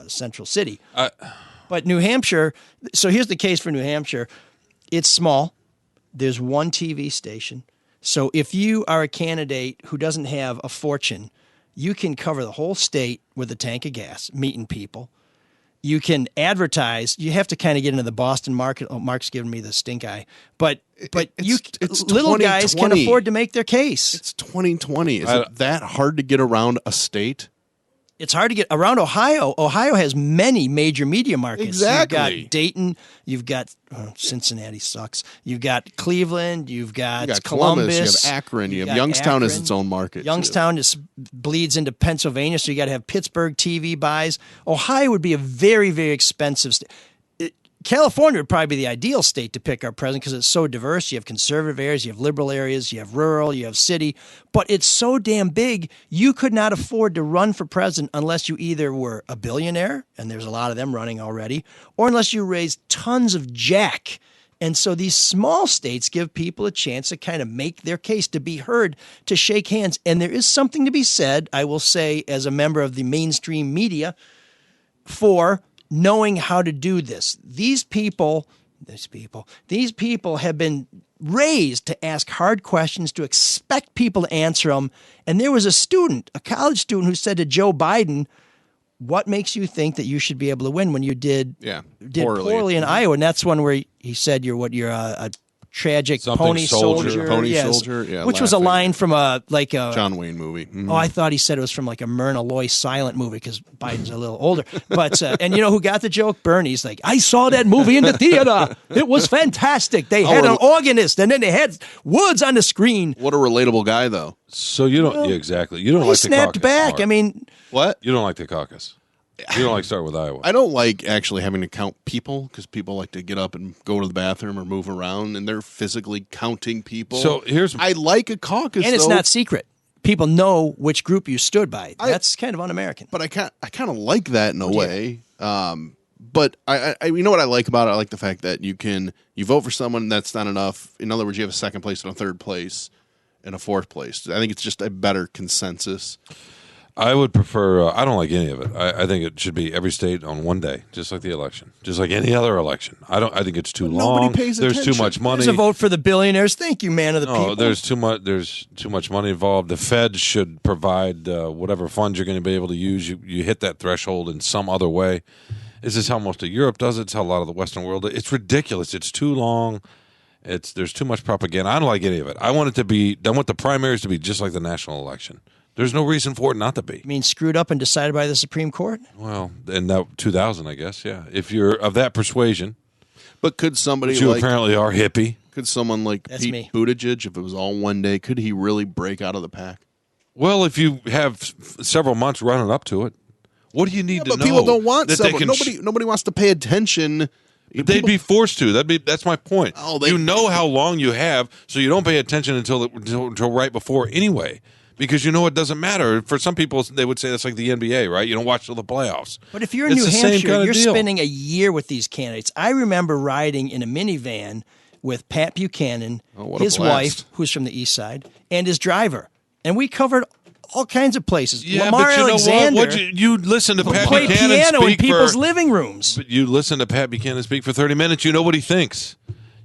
central city. But New Hampshire. So here's the case for New Hampshire. It's small. There's one TV station. So if you are a candidate who doesn't have a fortune, you can cover the whole state with a tank of gas, meeting people. You can advertise. You have to kind of get into the Boston market. Oh, Mark's giving me the stink eye. But it's little guys can afford to make their case. It's 2020. Is it that hard to get around a state? It's hard to get around Ohio. Ohio has many major media markets. Exactly. You've got Dayton. You've got Cincinnati sucks. You've got Cleveland. You've got Columbus. You have Akron. You have Youngstown as its own market. Youngstown just bleeds into Pennsylvania, so you got to have Pittsburgh TV buys. Ohio would be a very, very expensive state. California would probably be the ideal state to pick our president because it's so diverse. You have conservative areas, you have liberal areas, you have rural, you have city. But it's so damn big, you could not afford to run for president unless you either were a billionaire, and there's a lot of them running already, or unless you raised tons of jack. And so these small states give people a chance to kind of make their case, to be heard, to shake hands. And there is something to be said, I will say, as a member of the mainstream media, for knowing how to do this. These people have been raised to ask hard questions, to expect people to answer them. And there was a college student who said to Joe Biden, what makes you think that you should be able to win when you did poorly in Iowa? And that's one where he said you're a tragic pony soldier, which was a line from a John Wayne movie. Mm-hmm. Oh, I thought he said it was from like a Myrna Loy silent movie because Biden's a little older. But and you know who got the joke? Bernie's like, I saw that movie in the theater. It was fantastic. They had an organist and then they had words on the screen. What a relatable guy, though. So you don't exactly. You don't like the caucus. He snapped back. Mark. I mean, what? You don't like the caucus. You don't like start with Iowa. I don't like actually having to count people because people like to get up and go to the bathroom or move around, and they're physically counting people. So I like a caucus, and it's not secret. People know which group you stood by. That's kind of un-American. But I kind of like that in a way. But I you know what I like about it? I like the fact that you vote for someone, that's not enough. In other words, you have a second place and a third place and a fourth place. I think it's just a better consensus. I would prefer, I don't like any of it. I think it should be every state on one day, just like the election, just like any other election. I think it's too long. Nobody pays attention. There's too much money. There's a vote for the billionaires. Thank you, man of the people. There's too much money involved. The Fed should provide whatever funds you're going to be able to use. You hit that threshold in some other way. This is how most of Europe does it. It's how a lot of the Western world. It's ridiculous. It's too long. There's too much propaganda. I don't like any of it. I want the primaries to be just like the national election. There's no reason for it not to be. You mean screwed up and decided by the Supreme Court? Well, in that 2000, I guess, yeah. If you're of that persuasion. But could somebody you apparently are hippie. Could someone like That's Pete me. Buttigieg, if it was all one day, could he really break out of the pack? Well, if you have several months running up to it, what do you need to But know? people don't want that they several. Nobody wants to pay attention. They'd be forced to. That's my point. Oh, you know how long you have, so you don't pay attention until right before anyway. Because you know it doesn't matter. For some people, they would say that's like the NBA, right? You don't watch till the playoffs. But if you're in It's New the same Hampshire, kind of you're deal. spending a year with these candidates. I remember riding in a minivan with Pat Buchanan, what a his blast. wife, who's from the east side, and his driver. And we covered all kinds of places. Yeah, Lamar but you Alexander know what? You listen to Pat played Buchanan piano in speak people's for, living rooms. But you listen to Pat Buchanan speak for 30 minutes. You know what he thinks.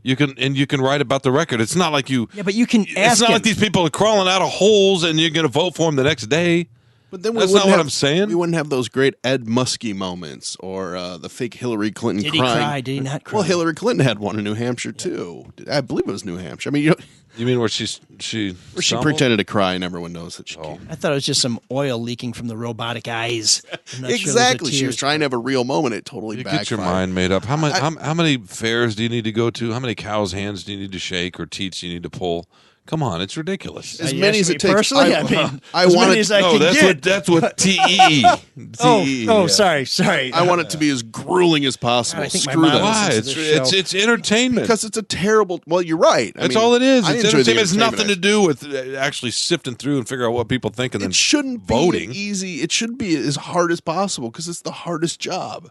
You can write about the record. It's not like you. Yeah, but you can It's ask not him. like these people are crawling out of holes and you're going to vote for him the next day. But then That's not what I'm saying. We wouldn't have those great Ed Muskie moments or the fake Hillary Clinton Did he crying. cry? Did he not cry? Well, Hillary Clinton had one in New Hampshire too. I believe it was New Hampshire. I mean, You mean where she where she stumbled? pretended to cry and everyone knows that she can't. I thought it was just some oil leaking from the robotic eyes. I'm not sure those are Exactly. She tears. was trying to have a real moment. It totally You backfired. get your mind made up. How many fairs do you need to go to? How many cows' hands do you need to shake or teats do you need to pull? Come on, it's ridiculous. As You many asked as me it takes. personally? I mean, I as want many it. as I No, can get. that's what TEE. Sorry. I want it to be as grueling as possible. God, I think my Screw mom that. Why? listens to It's this it's show. entertainment. Because it's a terrible. Well, you're right. That's all it is. I It's enjoy the entertainment. It has nothing to entertainment. do with actually sifting through and figure out what people think and then It shouldn't voting. be easy. It should be as hard as possible because it's the hardest job.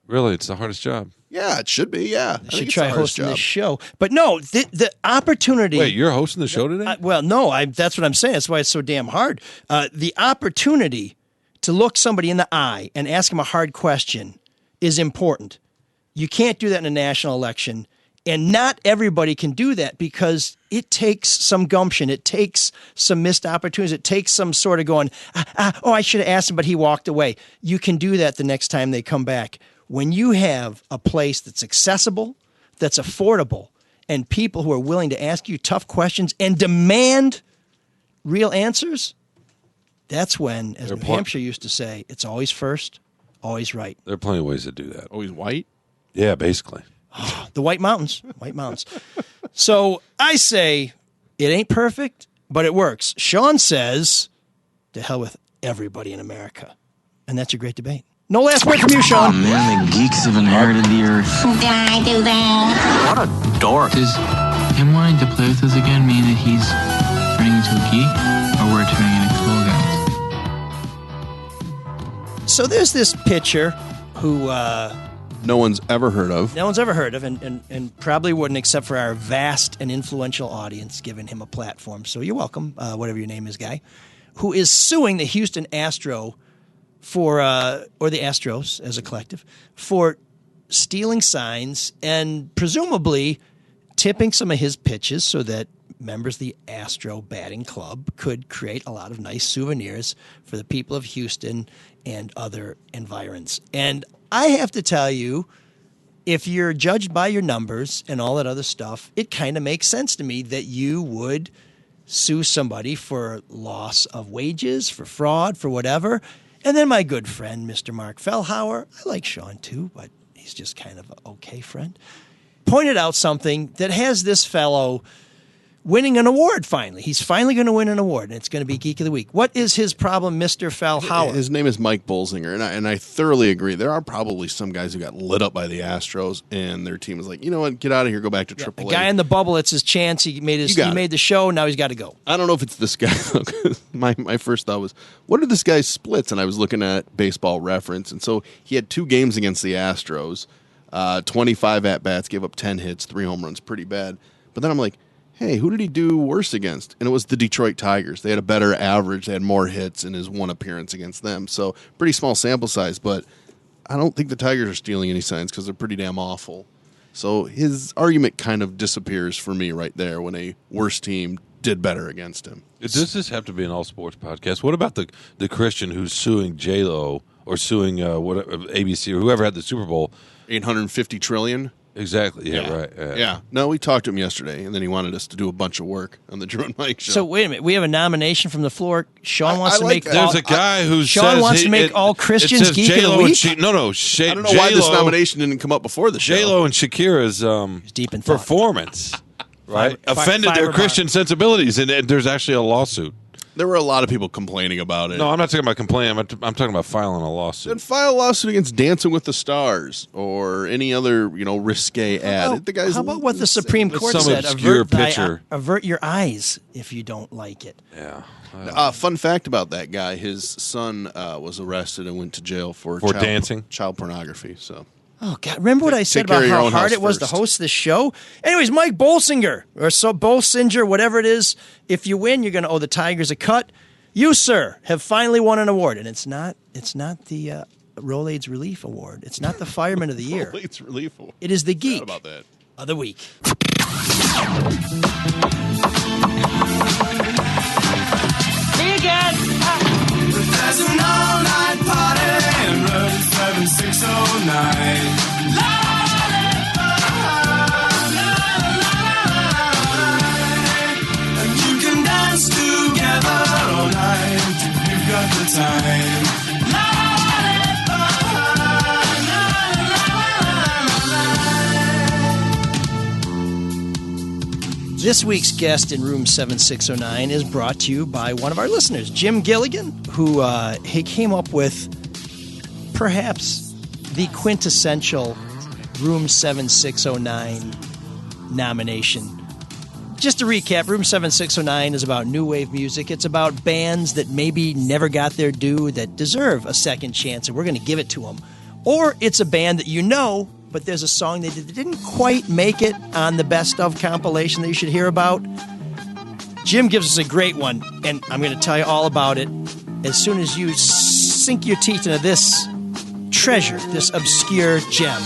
Really, it's the hardest job. Yeah, it should be. Yeah, I should try hosting this show. But no, the opportunity. Wait, you're hosting the show today? Well, no, that's what I'm saying. That's why it's so damn hard. The opportunity to look somebody in the eye and ask them a hard question is important. You can't do that in a national election. And not everybody can do that because it takes some gumption. It takes some missed opportunities. It takes some sort of going, I should have asked him, but he walked away. You can do that the next time they come back. When you have a place that's accessible, that's affordable, and people who are willing to ask you tough questions and demand real answers, that's when, as New Hampshire used to say, it's always first, always right. There are plenty of ways to do that. Always white. Yeah, basically. The White Mountains. So I say it ain't perfect, but it works. Sean says, to hell with everybody in America. And that's a great debate. No last word from you, Sean. Oh, man, the geeks have inherited the earth. Did I do that? What a dork. Does him wanting to play with us again mean that he's turning into a geek? Or we're turning into cool guys? So there's this pitcher who No one's ever heard of. no one's ever heard of and probably wouldn't except for our vast and influential audience giving him a platform. So you're welcome, whatever your name is, guy, who is suing the Houston Astro for, or the Astros as a collective, for stealing signs and presumably tipping some of his pitches so that members of the Astro batting club could create a lot of nice souvenirs for the people of Houston and other environs. And I have to tell you, if you're judged by your numbers and all that other stuff, it kind of makes sense to me that you would sue somebody for loss of wages, for fraud, for whatever. And then my good friend, Mr. Mark Fellhauer, I like Sean too, but he's just kind of an okay friend, pointed out something that has this fellow winning an award finally. He's finally going to win an award, and it's going to be Geek of the Week. What is his problem, Mr. Fellhauer? His name is Mike Bolsinger, and I thoroughly agree. There are probably some guys who got lit up by the Astros, and their team is like, you know what, get out of here, go back to AAA. A guy in the bubble, it's his chance. He made the show, now he's got to go. I don't know if it's this guy. My first thought was, what are this guy's splits? And I was looking at Baseball Reference, and so he had 2 games against the Astros, 25 at-bats, gave up 10 hits, 3 home runs, pretty bad. But then I'm like, hey, who did he do worse against? And it was the Detroit Tigers. They had a better average. They had more hits in his one appearance against them. So pretty small sample size, but I don't think the Tigers are stealing any signs because they're pretty damn awful. So his argument kind of disappears for me right there when a worse team did better against him. Does this have to be an all sports podcast? What about the Christian who's suing J-Lo or suing ABC or whoever had the Super Bowl? 850 trillion? Exactly. Yeah, right. Yeah. No, we talked to him yesterday, and then he wanted us to do a bunch of work on the Drew and Mike show. So wait a minute, we have a nomination from the floor. Sean wants to make. There's a guy who Sean says wants to make all Christians Geek of the J-Lo Week. and I don't know why this nomination didn't come up before the show. J-Lo and Shakira's deep in performance right? Offended their Christian sensibilities, and there's actually a lawsuit. There were a lot of people complaining about it. No, I'm not talking about complaining. I'm talking about filing a lawsuit. Then file a lawsuit against Dancing with the Stars or any other, risque ad. How about what the Supreme Court some said? obscure picture. Avert your eyes if you don't like it. Yeah. Fun fact about that guy: his son was arrested and went to jail for dancing, child pornography. So. Oh, God. Remember what I said about how hard it was to host this show? Anyways, Mike Bolsinger, Bolsinger, whatever it is, if you win, you're going to owe the Tigers a cut. You, sir, have finally won an award, and it's not the Rolaids Relief Award. It's not the Fireman of the Year. Rolaids Relief Award. It is the Geek about that. of the Week. Me again. There's an all-night party in room 7609. And you can dance together all night if you've got the time. This week's guest in room 7609 is brought to you by one of our listeners, Jim Gilligan, who he came up with perhaps the quintessential room 7609 nomination. Just to recap, room 7609 is about new wave music. It's about bands that maybe never got their due, that deserve a second chance, and we're going to give it to them. Or it's a band that you know, but there's a song that didn't quite make it on the best of compilation that you should hear about. Jim gives us a great one, and I'm going to tell you all about it as soon as you sink your teeth into this treasure, this obscure gem.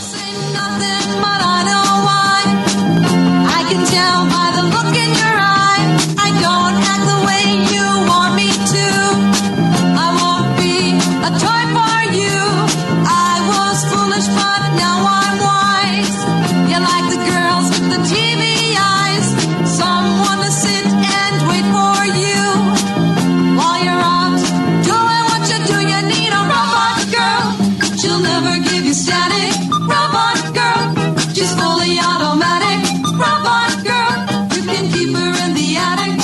I can tell by the look in your eye, I don't act the way you want me to. I won't be a toy for you. I was foolish, but now I'm wise. You're like the girls with the TV eyes, someone to sit and wait for you. While you're out doing what you do, you need a robot girl. She'll never give you static. Robot girl, she's fully automatic. Robot girl, you can keep her in the attic.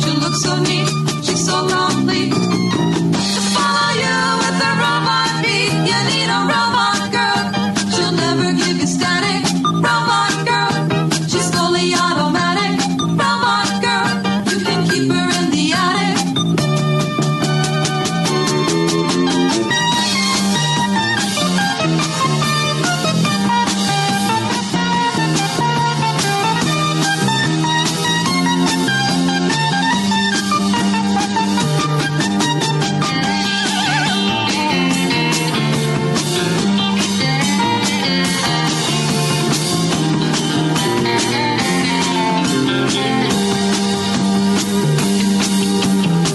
She looks so neat, she's so complete. To follow you with a robot beat, you need a robot girl. She'll never give you static. Robot girl, she's fully automatic. Robot girl, you can keep her in the attic.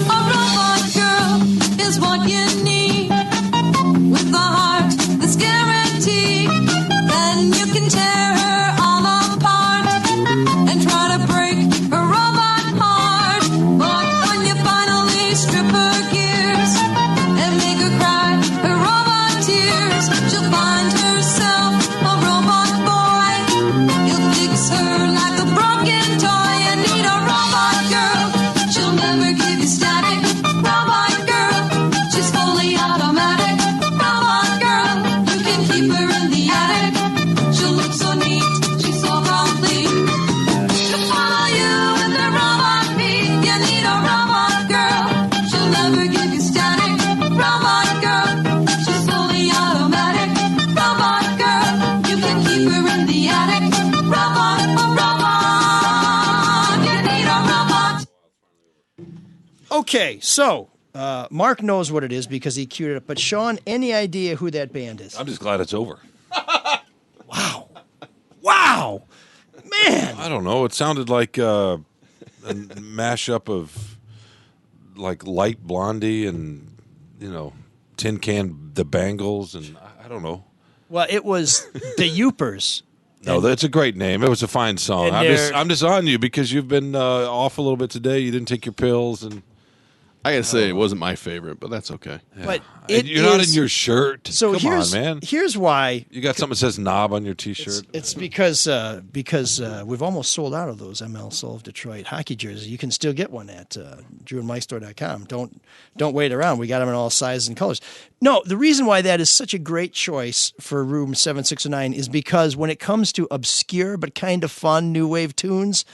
A robot girl is what you need, with a heart that's guaranteed. Then you can tear her all apart and try to break her robot heart. But when you finally strip her gears and make her cry her robot tears, she'll find herself a robot boy. He'll fix her like a broken toy. You need a robot girl. She'll never give you static. Robot girl, she's fully automatic. Robot girl, you can keep her in the attic. She'll look so neat, she's so complete. To follow you with a robot beat, you need a robot girl. She'll never give you static. Robot girl, she's fully automatic. Robot girl, you can keep her in the attic. Robot, you need a robot. Okay, so Mark knows what it is because he queued it up. But Sean, any idea who that band is? I'm just glad it's over. Wow, man! I don't know. It sounded like a mashup of like Light Blondie and Tin Can the Bangles, and I don't know. Well, it was the Youpers. No, that's a great name. It was a fine song. And I'm just on you because you've been off a little bit today. You didn't take your pills, and I gotta say, it wasn't my favorite, but that's okay. But you're not in your shirt. So Come on, man. Here's why. You got something that says knob on your T-shirt. It's because we've almost sold out of those ML Soul of Detroit hockey jerseys. You can still get one at drewandmikestore.com. Don't wait around. We got them in all sizes and colors. No, the reason why that is such a great choice for Room 7609 is because when it comes to obscure but kind of fun new wave tunes,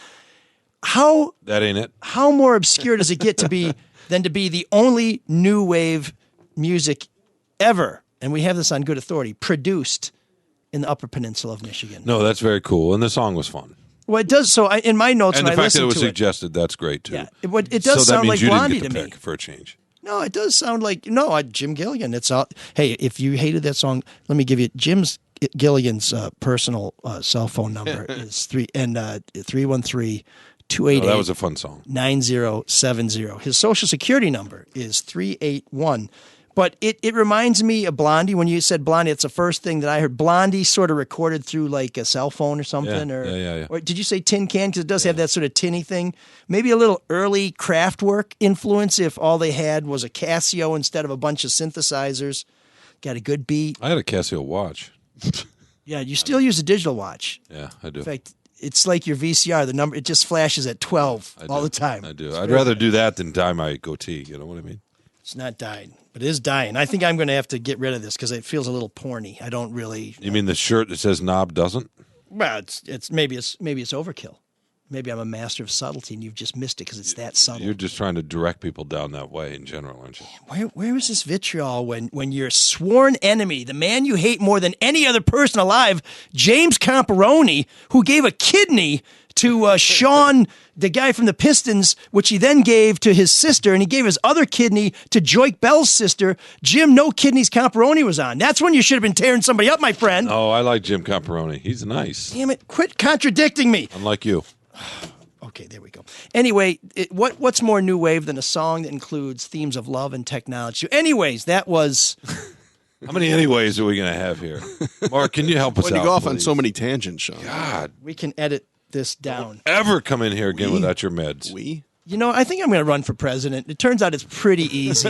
that ain't it. How more obscure does it get to be than to be the only new wave music ever, and we have this on good authority, produced in the Upper Peninsula of Michigan? No, that's very cool, and the song was fun. Well, it does. So in my notes, and when the I fact that it listened was to suggested, that's great too. Yeah, it does so sound that like means you Blondie didn't to get me. pick for a change. No, it does sound like Jim Gilligan. It's all. Hey, if you hated that song, let me give you Gilligan's personal cell phone number is 313. 288. That was a fun song. 9070. His social security number is 381. But it reminds me of Blondie. When you said Blondie, it's the first thing that I heard. Blondie sort of recorded through like a cell phone or something. Yeah. Or did you say tin can? Because it does have that sort of tinny thing. Maybe a little early Kraftwerk influence if all they had was a Casio instead of a bunch of synthesizers. Got a good beat. I had a Casio watch. Yeah, you still use a digital watch. Yeah, I do. In fact, it's like your VCR. The number, it just flashes at 12 all the time. I do. I'd rather do that than dye my goatee. You know what I mean? It's not dyed, but it is dying. I think I'm going to have to get rid of this because it feels a little porny. I don't really. You mean the shirt that says knob doesn't? Well, it's maybe it's overkill. Maybe I'm a master of subtlety and you've just missed it because it's that subtle. You're just trying to direct people down that way in general, aren't you? Where is this vitriol when your sworn enemy, the man you hate more than any other person alive, James Camperoni, who gave a kidney to Sean, the guy from the Pistons, which he then gave to his sister, and he gave his other kidney to Joik Bell's sister. Jim, no kidneys Camperoni was on. That's when you should have been tearing somebody up, my friend. Oh, I like Jim Camperoni. He's nice. Damn it, quit contradicting me. Unlike you. Okay, there we go. Anyway, what's more new wave than a song that includes themes of love and technology? Anyways, that was... How many anyways are we going to have here? Mark, can you help us out, When you go off please? on so many tangents, Sean. God. We can edit this down. Don't ever come in here again without your meds. You know, I think I'm going to run for president. It turns out it's pretty easy.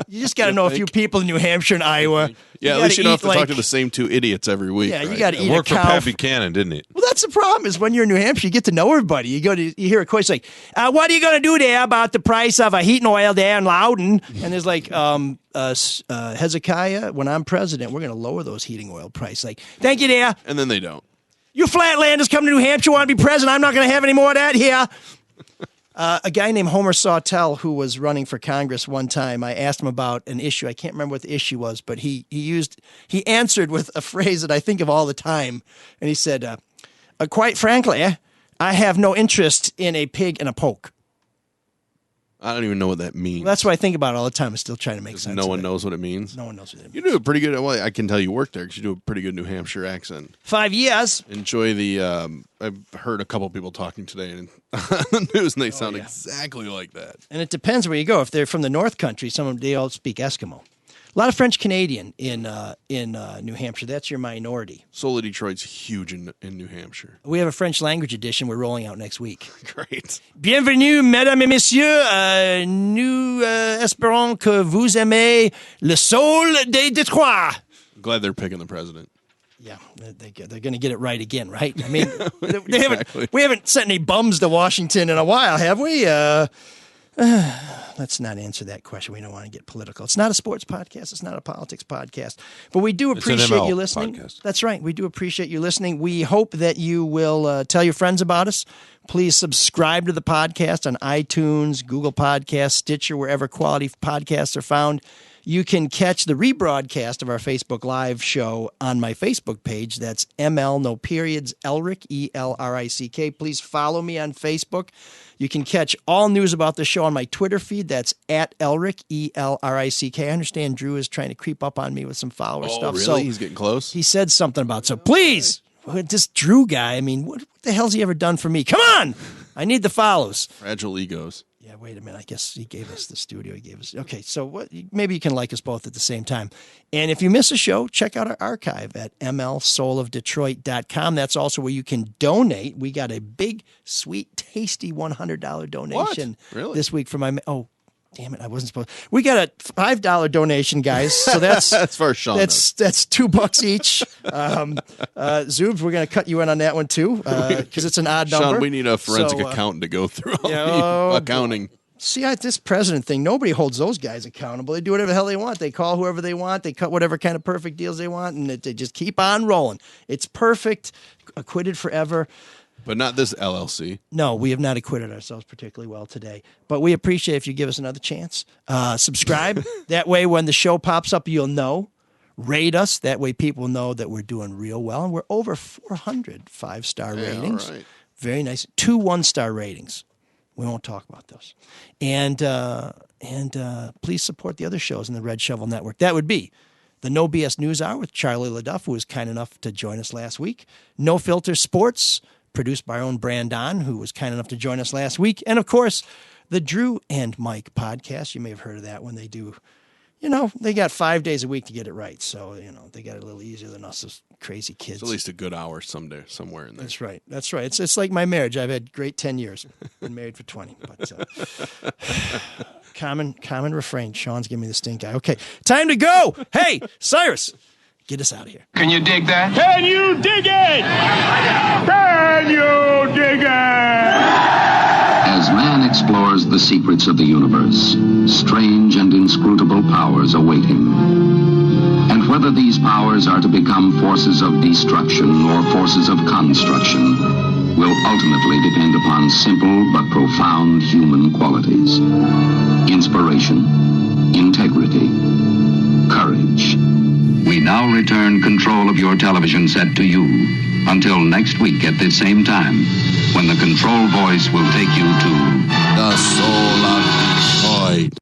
You just got to know a few people in New Hampshire and Iowa. Yeah, at least you don't have to talk to the same two idiots every week. Yeah, right? you got to eat Worked a for cow. Pat Buchanan, didn't it? Well, that's the problem is when you're in New Hampshire, you get to know everybody. You hear a question like, what are you going to do there about the price of a heating oil there in Loudon? And there's like, Hezekiah, when I'm president, we're going to lower those heating oil prices. Like, thank you there. And then they don't. You Flatlanders come to New Hampshire, want to be president. I'm not going to have any more of that here. A guy named Homer Sawtell, who was running for Congress one time, I asked him about an issue. I can't remember what the issue was, but he answered with a phrase that I think of all the time. And he said, quite frankly, I have no interest in a pig and a poke. I don't even know what that means. Well, that's what I think about all the time. I'm still trying to make sense No of one it. knows what it means. No one knows what it means. You do a pretty good. Well, I can tell you work there because you do a pretty good New Hampshire accent. 5 years. Enjoy the. I've heard a couple people talking today on the news, and they sound exactly like that. And it depends where you go. If they're from the North Country, some of them, they all speak Eskimo. A lot of French Canadian in New Hampshire. That's your minority. Soul of Detroit's huge in New Hampshire. We have a French language edition we're rolling out next week. Great. Bienvenue, mesdames et messieurs. Nous espérons que vous aimez le Soul de Detroit. I'm glad they're picking the president. Yeah, they're going to get it right again, right? I mean, Exactly. we haven't sent any bums to Washington in a while, have we? Let's not answer that question. We don't want to get political. It's not a sports podcast. It's not a politics podcast. But we do appreciate ML you listening. podcast. That's right. We do appreciate you listening. We hope that you will tell your friends about us. Please subscribe to the podcast on iTunes, Google Podcasts, Stitcher, wherever quality podcasts are found. You can catch the rebroadcast of our Facebook Live show on my Facebook page. That's ML, no periods, Elrick, E-L-R-I-C-K. Please follow me on Facebook. You can catch all news about the show on my Twitter feed. That's at Elrick, E-L-R-I-C-K. I understand Drew is trying to creep up on me with some follower stuff. Really? So He's getting close? he said something about, so please, this Drew guy, I mean, what the hell's he ever done for me? Come on! I need the follows. Fragile egos. Yeah, wait a minute. I guess he gave us the studio. He gave us. Okay, so maybe you can like us both at the same time. And if you miss a show, check out our archive at mlsoulofdetroit.com. That's also where you can donate. We got a big, sweet, tasty $100 donation Really? this week for my. Oh, Damn it, I wasn't supposed. We got a $5 donation, guys. So that's that's for Sean. That's $2 each. Zoobs, we're going to cut you in on that one too because it's an odd number. Sean, we need a forensic accountant to go through all the accounting. See, this president thing, nobody holds those guys accountable. They do whatever the hell they want. They call whoever they want. They cut whatever kind of perfect deals they want, and they just keep on rolling. It's perfect, acquitted forever. But not this LLC. No, we have not acquitted ourselves particularly well today. But we appreciate if you give us another chance. Subscribe. That way, when the show pops up, you'll know. Rate us. That way, people know that we're doing real well. And we're over 400 5-star ratings. Right. Very nice. 2 1-star ratings. We won't talk about those. And please support the other shows in the Red Shovel Network. That would be the No BS News Hour with Charlie LaDuff, who was kind enough to join us last week. No Filter Sports, produced by our own Brandon, who was kind enough to join us last week. And, of course, the Drew and Mike podcast. You may have heard of that when they do, they got 5 days a week to get it right. So, they got it a little easier than us as crazy kids. It's at least a good hour somewhere in there. That's right. That's right. It's like my marriage. I've had great 10 years. Been married for 20. But common refrain. Sean's giving me the stink eye. Okay, time to go. Hey, Cyrus, get us out of here. Can you dig that? Can you dig it? Can you dig it? As man explores the secrets of the universe, strange and inscrutable powers await him. And whether these powers are to become forces of destruction or forces of construction will ultimately depend upon simple but profound human qualities. Inspiration, integrity, courage. We now return control of your television set to you. Until next week at this same time, when the control voice will take you to the Soul of Detroit.